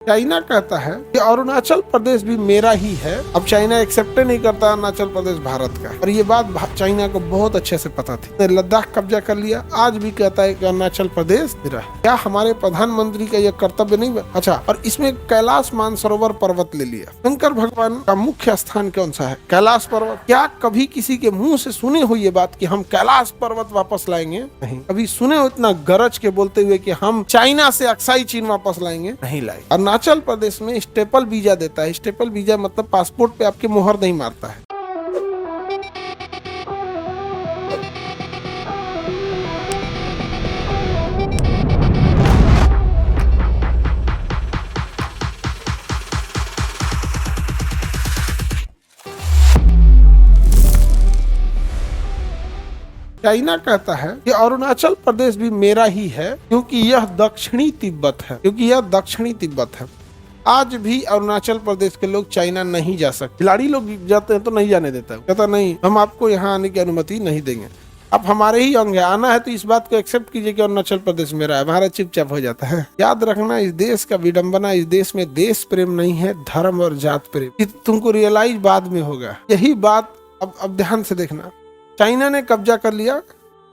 China कहता है कि अरुणाचल प्रदेश भी मेरा ही है। अब चाइना एक्सेप्ट नहीं करता अरुणाचल प्रदेश भारत का, और ये बात चाइना को बहुत अच्छे से पता थी। लद्दाख कब्जा कर लिया, आज भी कहता है कि अरुणाचल प्रदेश मेरा है। क्या हमारे प्रधानमंत्री का यह कर्तव्य नहीं है? अच्छा, और इसमें कैलाश मानसरोवर पर्वत ले लिया। शंकर भगवान का मुख्य स्थान कौन सा है? कैलाश पर्वत। क्या कभी किसी के मुंह से सुने हो ये बात कि हम कैलाश पर्वत वापस लाएंगे? नहीं। कभी सुने हो इतना गरज के बोलते हुए कि हम चाइना से अक्साई चीन वापस लाएंगे? नहीं लाए। अरुणाचल प्रदेश में स्टेपल वीजा देता है। स्टेपल वीजा मतलब पासपोर्ट पे आपके मुहर नहीं मारता है। चाइना कहता है कि अरुणाचल प्रदेश भी मेरा ही है क्योंकि यह दक्षिणी तिब्बत है। आज भी अरुणाचल प्रदेश के लोग चाइना नहीं जा सकते। खिलाड़ी लोग जाते हैं तो नहीं जाने देता है, कहता नहीं हम आपको यहाँ आने की अनुमति नहीं देंगे। अब हमारे ही अंग है, आना है तो इस बात को एक्सेप्ट कीजिए कि अरुणाचल प्रदेश मेरा है। हमारा चुपचाप हो जाता है। याद रखना, इस देश का विडंबना, इस देश में देश प्रेम नहीं है, धर्म और जात प्रेम। तुमको रियलाइज बाद में होगा। यही बात अब ध्यान से देखना। चाइना ने कब्जा कर लिया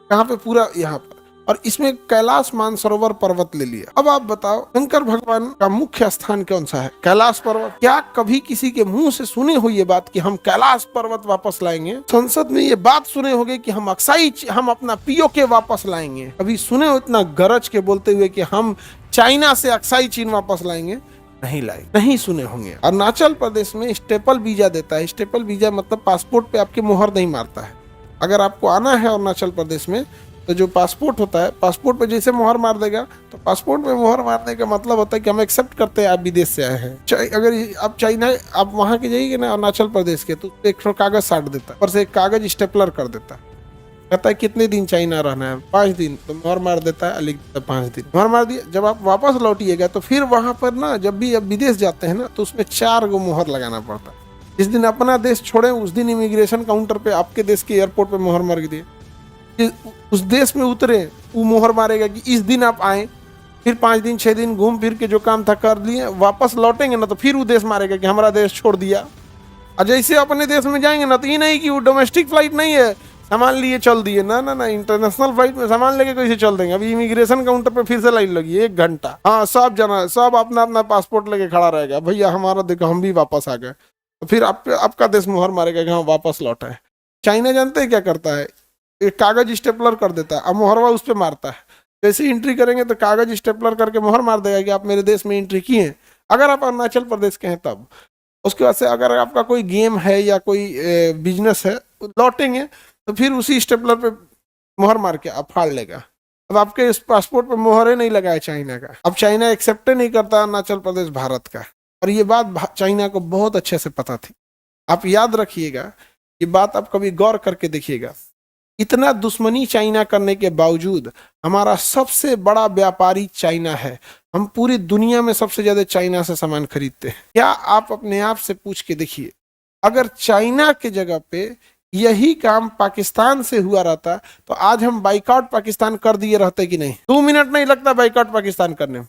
कहाँ पे? पूरा यहाँ पर, और इसमें कैलाश मानसरोवर पर्वत ले लिया। अब आप बताओ, शंकर भगवान का मुख्य स्थान कौन सा है? कैलाश पर्वत। क्या कभी किसी के मुंह से सुने हो ये बात कि हम कैलाश पर्वत वापस लाएंगे? संसद में ये बात सुने होगे कि हम अपना पीओके वापस लाएंगे? कभी सुने हो इतना गरज के बोलते हुए कि हम चाइना से अक्साई चीन वापस लाएंगे? नहीं लाए, नहीं सुने होंगे। अरुणाचल प्रदेश में स्टेपल वीजा देता है। स्टेपल वीजा मतलब पासपोर्ट पे आपके मुहर नहीं मारता है। अगर आपको आना है अरुणाचल प्रदेश में तो जो पासपोर्ट होता है, पासपोर्ट पे जैसे मुहर मार देगा तो पासपोर्ट पे मुहर मारने का मतलब होता है कि हम एक्सेप्ट करते हैं आप विदेश से आए हैं। अगर आप चाइना आप वहां के जाइए ना अरुणाचल प्रदेश के, तो एक कागज साट देता है, ऊपर से एक कागज स्टेपलर कर देता है। कहता है कितने दिन चाइना रहना है? 5 दिन। तो मुहर मार देता है, लिख देता है 5 दिन। मुहर मार दिया। जब आप वापस लौटिएगा तो फिर वहां पर ना, जब भी आप विदेश जाते हैं ना, तो उसमें 4 गो मुहर लगाना पड़ता है। जिस दिन अपना देश छोड़े उस दिन इमिग्रेशन काउंटर पे आपके देश के एयरपोर्ट पे मुहर मार दिए। उस देश में उतरे वो मुहर मारेगा कि इस दिन आप आए। फिर 5 दिन 6 दिन घूम फिर के जो काम था कर लिए, वापस लौटेंगे ना तो फिर वो देश मारेगा कि हमारा देश छोड़ दिया। और जैसे अपने देश में जाएंगे ना तो ये नहीं कि वो डोमेस्टिक फ्लाइट नहीं है, सामान लिए चल दिए। ना, इंटरनेशनल फ्लाइट में सामान लेके कैसे चल देंगे? अभी इमिग्रेशन काउंटर पे फिर से लाइन लगी 1 घंटा। हाँ, सब अपना अपना पासपोर्ट लेके खड़ा रहेगा। भैया हमारा देखो, हम भी वापस आ गए। तो फिर आपका देश मुहर मारेगा कि हाँ वापस लौटा है। चाइना जानते हैं क्या करता है? एक कागज स्टेपलर कर देता है, अब मुहरवा उस पर मारता है। जैसे एंट्री करेंगे तो कागज स्टेपलर करके मुहर मार देगा कि आप मेरे देश में एंट्री किए हैं, अगर आप अरुणाचल प्रदेश के हैं तब। उसके बाद से अगर आपका कोई गेम है या कोई बिजनेस है, लौटेंगे तो फिर उसी स्टेपलर पे मुहर मार के आप फाड़ लेगा। अब आपके इस पासपोर्ट पे मुहर नहीं लगा है चाइना का। अब चाइना एक्सेप्ट नहीं करता अरुणाचल प्रदेश भारत का, और ये बात चाइना को बहुत अच्छे से पता थी। आप याद रखिएगा, ये बात आप कभी गौर करके देखिएगा। इतना दुश्मनी चाइना करने के बावजूद हमारा सबसे बड़ा व्यापारी चाइना है। हम पूरी दुनिया में सबसे ज्यादा चाइना से सामान खरीदते हैं। क्या आप अपने आप से पूछ के देखिए, अगर चाइना के जगह पे यही काम पाकिस्तान से हुआ रहता तो आज हम बाइकआउट पाकिस्तान कर दिए रहते कि नहीं? 2 मिनट नहीं लगता बाइकआउट पाकिस्तान करने में।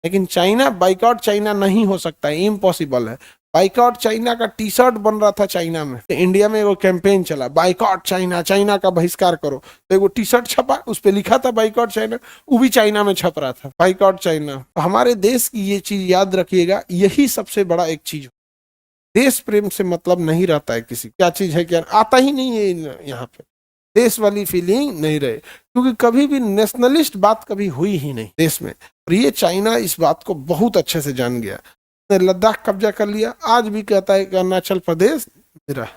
लेकिन बाइकआउट चाइना नहीं हो सकता है, इम्पॉसिबल है। बाइकआउट चाइना का टी शर्ट बन रहा था चाइना में। तो इंडिया में एगो कैंपेन चला, बाइकआउट चाइना, चाइना का बहिष्कार करो। तो एगो टी शर्ट छपा, उस पर लिखा था बाइकआउट चाइना, वो भी चाइना में छप रहा था, बाइकआउट चाइना। तो हमारे देश की ये चीज याद रखिएगा, यही सबसे बड़ा एक चीज। देश प्रेम से मतलब नहीं रहता है किसी, क्या चीज है क्या आता ही नहीं है यहाँ पे। देश वाली फीलिंग नहीं रहे, क्योंकि कभी भी नेशनलिस्ट बात कभी हुई ही नहीं देश में। और ये चाइना इस बात को बहुत अच्छे से जान गया। लद्दाख कब्जा कर लिया, आज भी कहता है कि अरुणाचल प्रदेश मेरा।